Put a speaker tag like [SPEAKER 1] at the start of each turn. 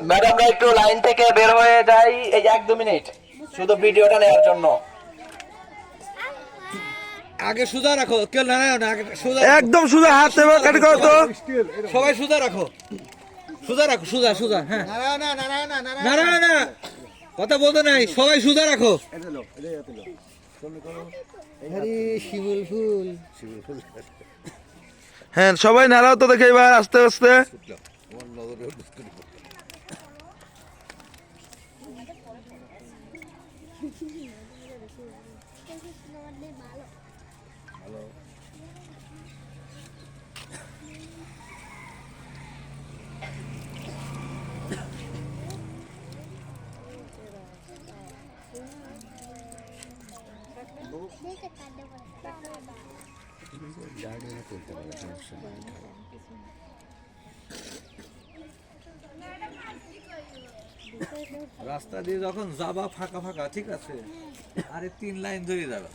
[SPEAKER 1] ম্যাডামরা একটু লাইন থেকে বের হয়ে যাই, এই 1-2 মিনিট শুধু ভিডিওটা নেওয়ার জন্য।
[SPEAKER 2] আগে সোজা রাখো, কেউ নাড়াও না, আগে সোজা
[SPEAKER 3] একদম সোজা হাত এবার কাটি করো তো।
[SPEAKER 2] সবাই সোজা রাখো, সোজা রাখো, সোজা সোজা। হ্যাঁ, নাড়াও না, কথা বলতে নাই, সবাই সোজা রাখো।
[SPEAKER 3] হ্যাঁ সবাই নাড়াও তো দেখে এবার আস্তে আস্তে।
[SPEAKER 2] রাস্তা দিয়ে যখন যাবা ফাঁকা ফাঁকা, ঠিক আছে, আরে 3 লাইন ধরে যাবে।